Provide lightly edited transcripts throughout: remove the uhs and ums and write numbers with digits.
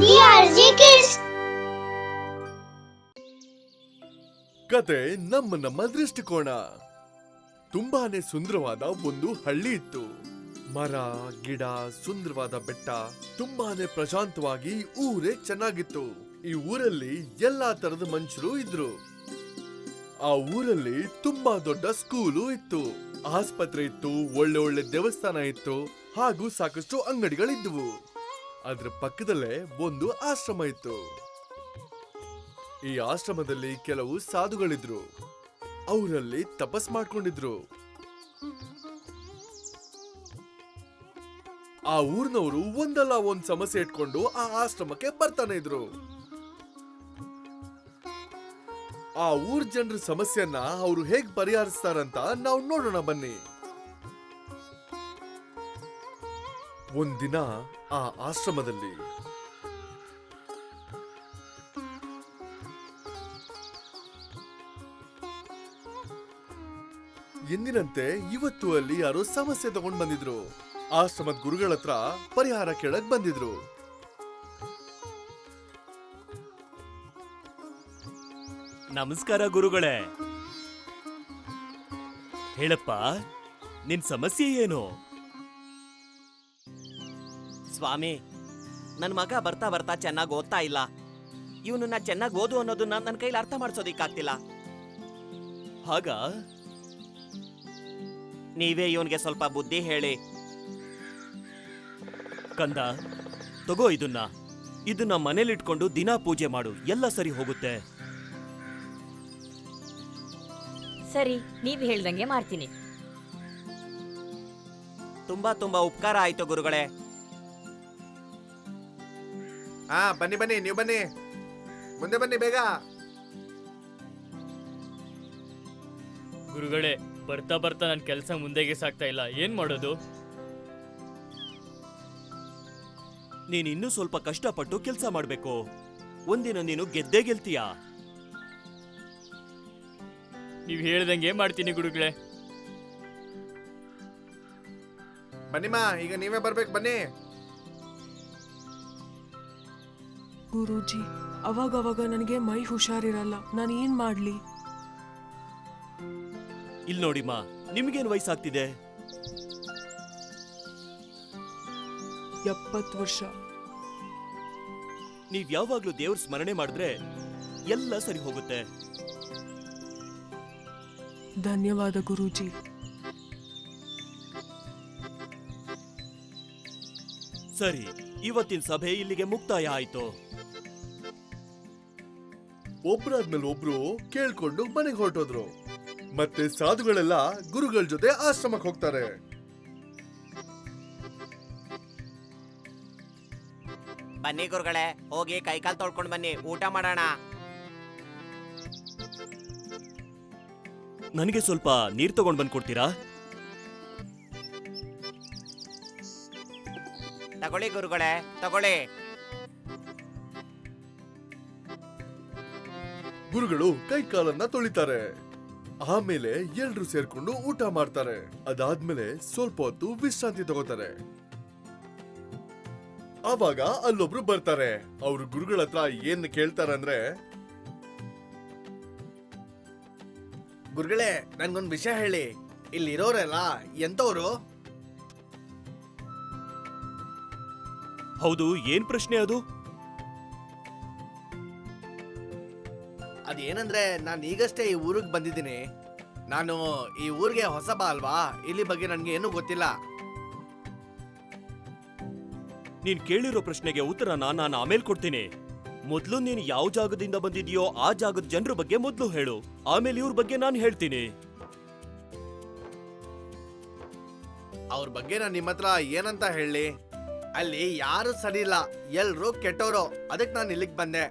DRG Kids. ಕತೆ ನಮ್ಮ ದೃಷ್ಟಿಕೋನ. ತುಂಬಾನೇ ಸುಂದರವಾದ ಒಂದು ಹಳ್ಳಿ ಇತ್ತು. ಮರ ಗಿಡ, ಸುಂದರವಾದ ಬೆಟ್ಟ, ತುಂಬಾನೇ ಪ್ರಶಾಂತವಾಗಿ ಊರೇ ಚೆನ್ನಾಗಿತ್ತು. ಈ ಊರಲ್ಲಿ ಎಲ್ಲಾ ತರದ ಮನುಷ್ಯರು ಇದ್ರು. ಆ ಊರಲ್ಲಿ ತುಂಬಾ ದೊಡ್ಡ ಸ್ಕೂಲು ಇತ್ತು, ಆಸ್ಪತ್ರೆ ಇತ್ತು, ಒಳ್ಳೆ ಒಳ್ಳೆ ದೇವಸ್ಥಾನ ಇತ್ತು, ಹಾಗೂ ಸಾಕಷ್ಟು ಅಂಗಡಿಗಳಿದ್ವು. ಅದ್ರ ಪಕ್ಕದಲ್ಲೇ ಒಂದು ಆಶ್ರಮ ಇತ್ತು. ಈ ಆಶ್ರಮದಲ್ಲಿ ಕೆಲವು ಸಾಧುಗಳಿದ್ರು. ಅವರಲ್ಲಿ ತಪಸ್ ಮಾಡ್ಕೊಂಡಿದ್ರು. ಆ ಊರಿನವರು ಒಂದಲ್ಲ ಒಂದ್ ಸಮಸ್ಯೆ ಇಟ್ಕೊಂಡು ಆ ಆಶ್ರಮಕ್ಕೆ ಬರ್ತಾನೆ ಇದ್ರು. ಆ ಊರ್ ಜನರ ಸಮಸ್ಯೆಯನ್ನ ಅವರು ಹೇಗ್ ಪರಿಹರಿಸ್ತಾರಂತ ನಾವು ನೋಡೋಣ ಬನ್ನಿ. ಒಂದಿನ ಆ ಆಶ್ರಮದಲ್ಲಿ ಎಂದಿನಂತೆ ಇವತ್ತು ಅಲ್ಲಿ ಯಾರೋ ಸಮಸ್ಯೆ ತಗೊಂಡ್ ಬಂದಿದ್ರು. ಆಶ್ರಮದ ಗುರುಗಳ ಹತ್ರ ಪರಿಹಾರ ಕೇಳಕ್ ಬಂದಿದ್ರು. ನಮಸ್ಕಾರ ಗುರುಗಳೇ. ಹೇಳಪ್ಪ, ನಿನ್ ಸಮಸ್ಯೆ ಏನು? ಸ್ವಾಮಿ, ನನ್ ಮಗ ಬರ್ತಾ ಬರ್ತಾ ಚೆನ್ನಾಗಿ ಓದ್ತಾ ಇಲ್ಲ. ಇವನನ್ನ ಚೆನ್ನಾಗಿ ಓದು ಅನ್ನೋದನ್ನ ನನ್ನ ಕೈಲಿ ಅರ್ಥ ಮಾಡ್ಸೋದಿಕ್ಕಾಗ್ತಿಲ್ಲ. ಹಾಗ ನೀವೇ ಇವನ್ಗೆ ಸ್ವಲ್ಪ ಬುದ್ಧಿ ಹೇಳಿ. ಕಂದ, ತಗೋ ಇದನ್ನ ಮನೇಲಿಟ್ಕೊಂಡು ದಿನಾ ಪೂಜೆ ಮಾಡು, ಎಲ್ಲ ಸರಿ ಹೋಗುತ್ತೆ. ಸರಿ, ನೀವ್ ಹೇಳ್ದಂಗೆ ಮಾಡ್ತೀನಿ. ತುಂಬಾ ತುಂಬಾ ಉಪಕಾರ ಆಯ್ತು ಗುರುಗಳೇ. ಬನ್ನಿ ಬನ್ನಿ, ನೀವು ಬನ್ನಿ, ಮುಂದೆ ಬನ್ನಿ ಬೇಗ. ಗುರುಗಳೇ, ಬರ್ತಾ ಬರ್ತಾ ನನ್ನ ಕೆಲಸ ಮುಂದೆಗೆ ಸಾಗ್ತಾ ಇಲ್ಲ, ಏನ್ ಮಾಡೋದು? ನೀನ್ ಇನ್ನೂ ಸ್ವಲ್ಪ ಕಷ್ಟಪಟ್ಟು ಕೆಲಸ ಮಾಡ್ಬೇಕು. ಒಂದಿನ ನೀನು ಗೆದ್ದೇ ಗೆಲ್ತೀಯ. ನೀವ್ ಹೇಳ್ದಂಗೆ ಮಾಡ್ತೀನಿ ಗುರುಗಳೇ. ಬನ್ನಿಮಾ, ಈಗ ನೀವೇ ಬರ್ಬೇಕು, ಬನ್ನಿ. ಗುರೂಜಿ, ಅವಾಗವಾಗ ನನಗೆ ಮೈ ಹುಷಾರಿರಲ್ಲ, ನಾನು ಏನ್ ಮಾಡ್ಲಿ? ಇಲ್ ನೋಡಿಮ್ಮ, ನಿಮ್ಗೇನ್ ವಯಸ್ಸಾಗ್ತಿದೆ? 70 ವರ್ಷ. ನೀವ್ ಯಾವಾಗ್ಲೂ ದೇವ್ರ ಸ್ಮರಣೆ ಮಾಡಿದ್ರೆ ಎಲ್ಲ ಸರಿ ಹೋಗುತ್ತೆ. ಧನ್ಯವಾದ ಗುರೂಜಿ. ಸರಿ, ಇವತ್ತಿನ ಸಭೆ ಇಲ್ಲಿಗೆ ಮುಕ್ತಾಯ ಆಯ್ತು. ಒಬ್ರಾದ್ಮೇಲೆ ಒಬ್ರು ಕೇಳ್ಕೊಂಡು ಮನೆಗೆ ಹೊರಟೋದ್ರು. ಮತ್ತೆ ಸಾಧುಗಳೆಲ್ಲ ಗುರುಗಳ ಜೊತೆ ಆಶ್ರಮಕ್ಕೆ ಹೋಗ್ತಾರೆ. ಬನ್ನಿ ಗುರುಗಳೇ, ಹೋಗಿ ಕೈಕಾಲು ತೊಳ್ಕೊಂಡು ಬನ್ನಿ, ಊಟ ಮಾಡೋಣ. ನನಗೆ ಸ್ವಲ್ಪ ನೀರ್ ತಗೊಂಡ್ ಬಂದ್ ಕೊಡ್ತೀರಾ? ತಗೊಳ್ಳಿ ಗುರುಗಳೇ, ತಗೊಳ್ಳಿ. ಗುರುಗಳು ಕೈ ಕಾಲನ್ನ ತೊಳಿತಾರೆ. ಆಮೇಲೆ ಎಲ್ರು ಸೇರ್ಕೊಂಡು ಊಟ ಮಾಡ್ತಾರೆ. ಅದಾದ್ಮೇಲೆ ಸ್ವಲ್ಪ ಹೊತ್ತು ವಿಶ್ರಾಂತಿ ತಗೋತಾರೆ. ಆವಾಗ ಅಲ್ಲೊಬ್ರು ಬರ್ತಾರೆ. ಅವ್ರು ಗುರುಗಳ ಹತ್ರ ಏನ್ ಕೇಳ್ತಾರಂದ್ರೆ, ಗುರುಗಳೇ, ನನ್ಗೊಂದ್ ವಿಷಯ ಹೇಳಿ, ಇಲ್ಲಿರೋರೆಲ್ಲ ಎಂತವ್ರು? ಹೌದು, ಏನ್ ಪ್ರಶ್ನೆ ಅದು? ಅದೇನಂದ್ರೆ, ನಾನು ಈಗಷ್ಟೇ ಈ ಊರಿಗೆ ಬಂದಿದ್ದೀನಿ. ನಾನು ಈ ಊರಿಗೆ ಹೊಸಬ ಅಲ್ವಾ, ಇಲ್ಲಿ ಬಗ್ಗೆ ನನ್ಗೆ ಏನೂ ಗೊತ್ತಿಲ್ಲ. ನೀನ್ ಕೇಳಿರೋ ಪ್ರಶ್ನೆಗೆ ಉತ್ತರ ನಾನು ಆಮೇಲೆ ಕೊಡ್ತೀನಿ. ಮೊದ್ಲು ನೀನ್ ಯಾವ ಜಾಗದಿಂದ ಬಂದಿದ್ಯೋ ಆ ಜಾಗದ ಜನರ ಬಗ್ಗೆ ಮೊದ್ಲು ಹೇಳು, ಆಮೇಲೆ ಇವ್ರ ಬಗ್ಗೆ ನಾನು ಹೇಳ್ತೀನಿ. ಅವ್ರ ಬಗ್ಗೆ ನಾನು ನಿಮ್ಮ ಹತ್ರ ಏನಂತ ಹೇಳಿ? ಅಲ್ಲಿ ಯಾರು ಸರಿ ಇಲ್ಲ, ಎಲ್ರು ಕೆಟ್ಟವರು. ಅದಕ್ಕೆ ನಾನು ಇಲ್ಲಿಗೆ ಬಂದೆ.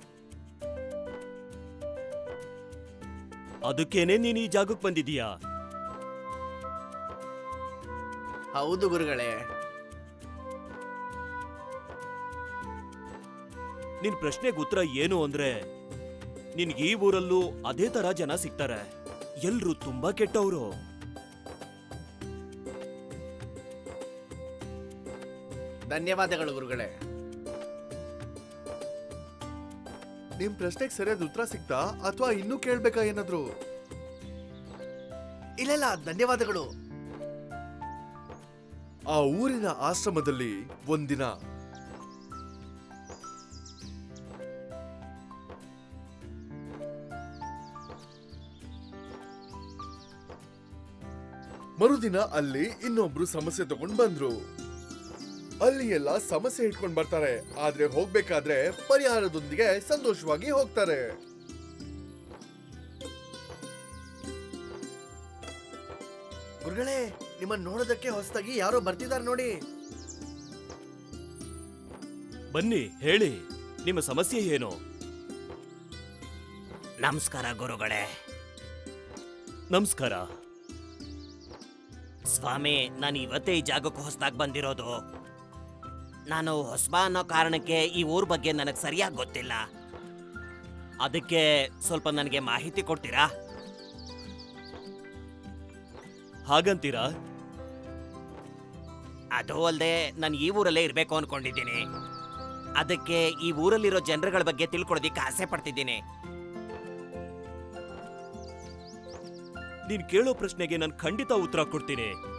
ಅದಕ್ಕೇನೆ ನೀನ್ ಈ ಜಾಗಕ್ಕೆ ಬಂದಿದೀಯಾ? ಹೌದು ಗುರುಗಳೇ. ನಿನ್ ಪ್ರಶ್ನೆಗೆ ಉತ್ತರ ಏನು ಅಂದ್ರೆ, ನಿನ್ಗೆ ಈ ಊರಲ್ಲೂ ಅದೇ ತರ ಜನ ಸಿಗ್ತಾರೆ. ಎಲ್ರು ತುಂಬಾ ಕೆಟ್ಟವರು. ಧನ್ಯವಾದಗಳು ಗುರುಗಳೇ. ನಿಮ್ ಪ್ರಶ್ನೆಗೆ ಸರಿಯಾದ ಉತ್ತರ ಸಿಕ್ತಾ ಅಥವಾ ಇನ್ನೂ ಕೇಳ್ಬೇಕಾ ಏನಾದ್ರು? ಇಲ್ಲ ಧನ್ಯವಾದಗಳು. ಆ ಊರಿನ ಆಶ್ರಮದಲ್ಲಿ ಒಂದಿನ ಮರುದಿನ ಅಲ್ಲಿ ಇನ್ನೊಬ್ರು ಸಮಸ್ಯೆ ತಗೊಂಡ್ ಬಂದ್ರು. ಅಲ್ಲಿ ಎಲ್ಲ ಸಮಸ್ಯೆ ಇಟ್ಕೊಂಡ್ ಬರ್ತಾರೆ, ಆದ್ರೆ ಹೋಗ್ಬೇಕಾದ್ರೆ ಪರಿಹಾರದೊಂದಿಗೆ ಸಂತೋಷವಾಗಿ ಹೋಗ್ತಾರೆ. ಗುರುಗಳೇ, ನಿಮ್ಮನ್ನ ನೋಡೋದಕ್ಕೆ ಹೊಸದಾಗಿ ಯಾರೋ ಬರ್ತಿದಾರೆ ನೋಡಿ. ಬನ್ನಿ ಹೇಳಿ, ನಿಮ್ಮ ಸಮಸ್ಯೆ ಏನು? ನಮಸ್ಕಾರ ಗುರುಗಳೇ. ನಮಸ್ಕಾರ. ಸ್ವಾಮಿ, ನಾನು ಇವತ್ತೇ ಈ ಜಾಗಕ್ಕೆ ಹೊಸದಾಗಿ ಬಂದಿರೋದು. ನಾನು ಹೊಸಬಾ ಅನ್ನೋ ಕಾರಣಕ್ಕೆ ಈ ಊರ್ ಬಗ್ಗೆ ನನಗೆ ಸರಿಯಾಗಿ ಗೊತ್ತಿಲ್ಲ. ಅದಕ್ಕೆ ಸ್ವಲ್ಪ ನನಗೆ ಮಾಹಿತಿ ಕೊಡ್ತೀರಾ? ಹಾಗಂತೀರಾ? ಅದು ಅಲ್ಲದೆ ನಾನು ಈ ಊರಲ್ಲೇ ಇರಬೇಕು ಅನ್ಕೊಂಡಿದ್ದೀನಿ. ಅದಕ್ಕೆ ಈ ಊರಲ್ಲಿರೋ ಜನರುಗಳ ಬಗ್ಗೆ ತಿಳ್ಕೊಳ್ಳೋದಿಕ್ಕೆ ಆಸೆ ಪಡ್ತಿದ್ದೀನಿ. ನೀನ್ ಕೇಳೋ ಪ್ರಶ್ನೆಗೆ ನಾನು ಖಂಡಿತ ಉತ್ತರ ಕೊಡ್ತೀನಿ.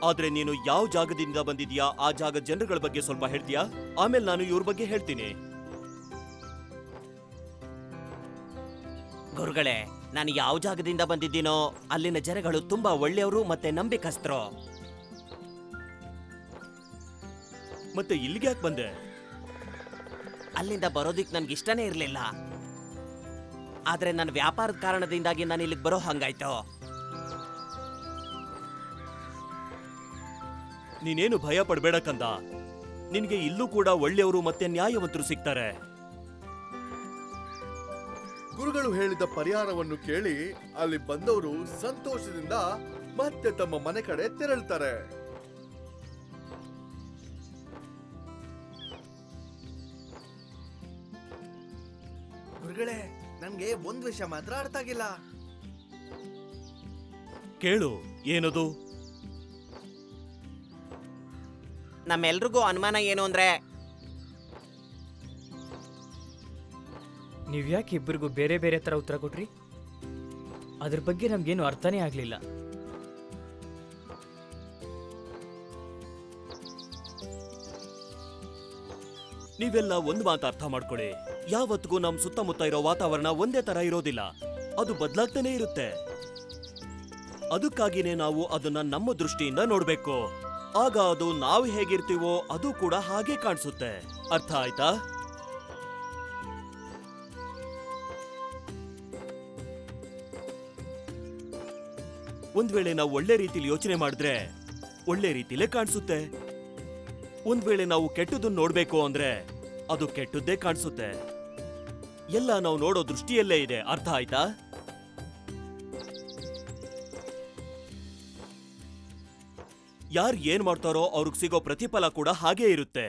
ಆದ್ರೆ ನೀನು ಯಾವ ಜಾಗದಿಂದ ಬಂದಿದ್ಯಾ, ಆ ಜಾಗದ ಜನರುಗಳ ಬಗ್ಗೆ ಸ್ವಲ್ಪ ಹೇಳ್ತೀಯಾ? ಆಮೇಲೆ ನಾನು ಇವ್ರ ಬಗ್ಗೆ ಹೇಳ್ತೀನಿ. ಗುರುಗಳೇ, ನಾನು ಯಾವ ಜಾಗದಿಂದ ಬಂದಿದ್ದೀನೋ ಅಲ್ಲಿನ ಜನಗಳು ತುಂಬಾ ಒಳ್ಳೆಯವರು ಮತ್ತೆ ನಂಬಿಕಸ್ಥರು. ಮತ್ತೆ ಇಲ್ಲಿಗೆ ಯಾಕೆ ಬಂದೆ? ಅಲ್ಲಿಂದ ಬರೋದಿಕ್ ನನ್ಗೆ ಇಷ್ಟನೇ ಇರಲಿಲ್ಲ. ಆದ್ರೆ ನನ್ನ ವ್ಯಾಪಾರದ ಕಾರಣದಿಂದಾಗಿ ನಾನು ಇಲ್ಲಿಗೆ ಬರೋ ಹಂಗಾಯ್ತು. ನೀನೇನು ಭಯ ಪಡ್ಬೇಡ ಕಂದ. ನಿನ್ಗೆ ಇಲ್ಲೂ ಕೂಡ ಒಳ್ಳೆಯವರು ಮತ್ತೆ ನ್ಯಾಯವಂತರು ಸಿಗ್ತಾರೆ. ಗುರುಗಳು ಹೇಳಿದ ಪರಿಹಾರವನ್ನು ಕೇಳಿ ಅಲ್ಲಿ ಬಂದವರು ಸಂತೋಷದಿಂದ ಮತ್ತೆ ತಮ್ಮ ಮನೆ ಕಡೆ ತೆರಳುತ್ತಾರೆ. ಗುರುಗಳೇ, ನನ್ಗೆ ಒಂದ್ ವಿಷಯ ಮಾತ್ರ ಅರ್ಥ ಆಗಿಲ್ಲ. ಕೇಳು, ಏನದು? ನಮ್ಮೆಲ್ರಿಗೂ ಅನುಮಾನ ಏನು ಅಂದ್ರೆ, ನೀವ್ ಯಾಕೆ ಇಬ್ಬರಿಗೂ ಬೇರೆ ಬೇರೆ ತರ ಉತ್ತರ ಕೊಟ್ರಿ? ಅದ್ರ ಬಗ್ಗೆ ನಮ್ಗೇನು ಅರ್ಥನೇ ಆಗ್ಲಿಲ್ಲ. ನೀವೆಲ್ಲ ಒಂದು ಮಾತು ಅರ್ಥ ಮಾಡ್ಕೊಳ್ಳಿ. ಯಾವತ್ತಿಗೂ ನಮ್ ಸುತ್ತಮುತ್ತ ಇರೋ ವಾತಾವರಣ ಒಂದೇ ತರ ಇರೋದಿಲ್ಲ, ಅದು ಬದಲಾಗ್ತಾನೆ ಇರುತ್ತೆ. ಅದಕ್ಕಾಗಿನೇ ನಾವು ಅದನ್ನ ನಮ್ಮ ದೃಷ್ಟಿಯಿಂದ ನೋಡ್ಬೇಕು. ಆಗ ಅದು ನಾವು ಹೇಗಿರ್ತೀವೋ ಅದು ಕೂಡ ಹಾಗೆ ಕಾಣಿಸುತ್ತೆ. ಅರ್ಥ ಆಯ್ತಾ? ಒಂದ್ ವೇಳೆ ನಾವು ಒಳ್ಳೆ ರೀತಿಲಿ ಯೋಚನೆ ಮಾಡಿದ್ರೆ ಒಳ್ಳೆ ರೀತಿಲೇ ಕಾಣಿಸುತ್ತೆ. ಒಂದ್ ವೇಳೆ ನಾವು ಕೆಟ್ಟದನ್ನ ನೋಡ್ಬೇಕು ಅಂದ್ರೆ ಅದು ಕೆಟ್ಟದ್ದೇ ಕಾಣಿಸುತ್ತೆ. ಎಲ್ಲ ನಾವು ನೋಡೋ ದೃಷ್ಟಿಯಲ್ಲೇ ಇದೆ. ಅರ್ಥ ಆಯ್ತಾ? ಯಾರು ಏನ್ ಮಾಡ್ತಾರೋ ಅವ್ರಿಗೆ ಸಿಗೋ ಪ್ರತಿಫಲ ಕೂಡ ಹಾಗೇ ಇರುತ್ತೆ.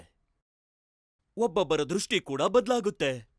ಒಬ್ಬೊಬ್ಬರ ದೃಷ್ಟಿ ಕೂಡ ಬದಲಾಗುತ್ತೆ.